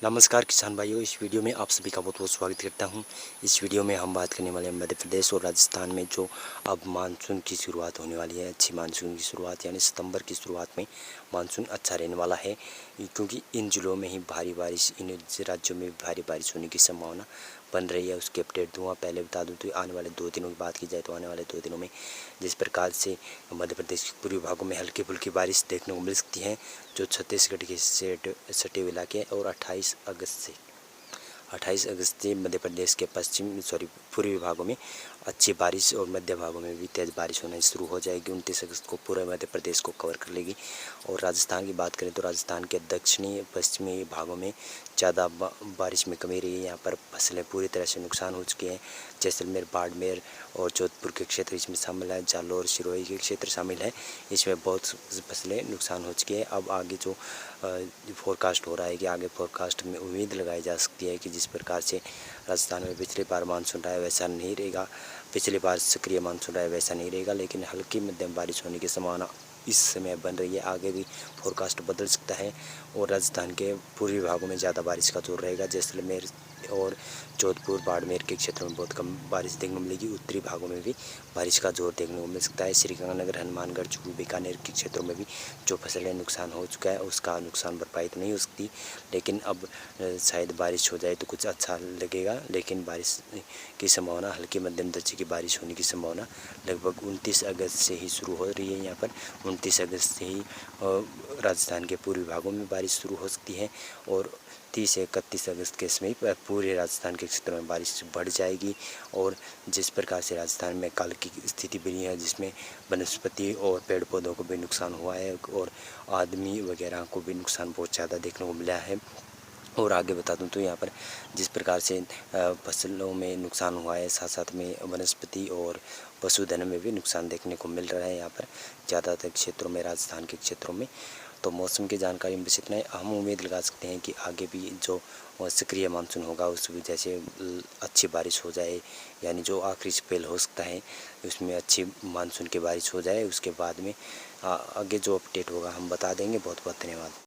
नमस्कार किसान भाइयों, इस वीडियो में आप सभी का बहुत बहुत स्वागत करता हूं। इस वीडियो में हम बात करने वाले हैं मध्य प्रदेश और राजस्थान में जो अब मानसून की शुरुआत होने वाली है। अच्छी मानसून की शुरुआत यानी सितंबर की शुरुआत में मानसून अच्छा रहने वाला है, क्योंकि इन जिलों में ही भारी बारिश, इन राज्यों में भारी बारिश होने की संभावना बन रही है। उसकी अपडेट दूंगा। पहले बता दूं तो आने वाले 2 दिनों की बात की जाए तो आने वाले 2 दिनों में जिस प्रकार से मध्य प्रदेश के पूर्वी भागों में हल्की फुल्की बारिश देखने को मिल सकती है, जो छत्तीसगढ़ के सटे हुए इलाके और 28 अगस्त से मध्य प्रदेश के पूर्वी भागों में अच्छी बारिश और मध्य भागों में भी तेज़ बारिश होना शुरू हो जाएगी। 29 अगस्त को पूरे मध्य प्रदेश को कवर कर लेगी। और राजस्थान की बात करें तो राजस्थान के दक्षिणी पश्चिमी भागों में ज़्यादा बारिश में कमी रही है। यहाँ पर फसलें पूरी तरह से नुकसान हो चुकी हैं। जैसलमेर, बाड़मेर और जोधपुर के क्षेत्र इसमें शामिल है। जालौर, सिरोही के क्षेत्र शामिल है। इसमें बहुत फसलें नुकसान हो चुकी है। अब आगे जो फोरकास्ट हो रहा है कि आगे फोरकास्ट में उम्मीद लगाई जा सकती है कि जिस प्रकार से राजस्थान में पिछली बार मानसून रहा है वैसा नहीं रहेगा, पिछली बार सक्रिय मानसून रहा है वैसा नहीं रहेगा, लेकिन हल्की मध्यम बारिश होने की संभावना इस समय बन रही है। आगे भी फोरकास्ट बदल सकता है और राजस्थान के पूर्वी भागों में ज़्यादा बारिश का जोर रहेगा। जैसलमेर और जोधपुर, बाड़मेर के क्षेत्रों में बहुत कम बारिश देखने को मिलेगी। उत्तरी भागों में भी बारिश का जोर देखने को मिल सकता है। श्रीगंगानगर, हनुमानगढ़, चूरू, बीकानेर के क्षेत्रों में भी जो फसलें नुकसान हो चुका है उसका नुकसान भरपाई तो नहीं हो सकती, लेकिन अब शायद बारिश हो जाए तो कुछ अच्छा लगेगा। लेकिन बारिश की संभावना, हल्की मध्यम दर्जे की बारिश होने की संभावना लगभग 29 अगस्त से ही शुरू हो रही है। यहाँ पर 29 अगस्त से ही राजस्थान के पूर्वी भागों में बारिश शुरू हो सकती है और 30 से 31 अगस्त के समय पूरे राजस्थान के क्षेत्रों में बारिश बढ़ जाएगी। और जिस प्रकार से राजस्थान में काल की स्थिति बनी है, जिसमें वनस्पति और पेड़ पौधों को भी नुकसान हुआ है और आदमी वगैरह को भी नुकसान बहुत ज़्यादा देखने को मिला है। और आगे बता दूं तो यहाँ पर जिस प्रकार से फसलों में नुकसान हुआ है, साथ साथ में वनस्पति और पशुधन में भी नुकसान देखने को मिल रहा है यहाँ पर ज़्यादातर क्षेत्रों में, राजस्थान के क्षेत्रों में। तो मौसम की जानकारी में बस इतना है। हम उम्मीद लगा सकते हैं कि आगे भी जो सक्रिय मानसून होगा उस वजह से अच्छी बारिश हो जाए, यानी जो आखिरी स्पेल हो सकता है उसमें अच्छी मानसून की बारिश हो जाए। उसके बाद में आगे जो अपडेट होगा हम बता देंगे। बहुत बहुत धन्यवाद।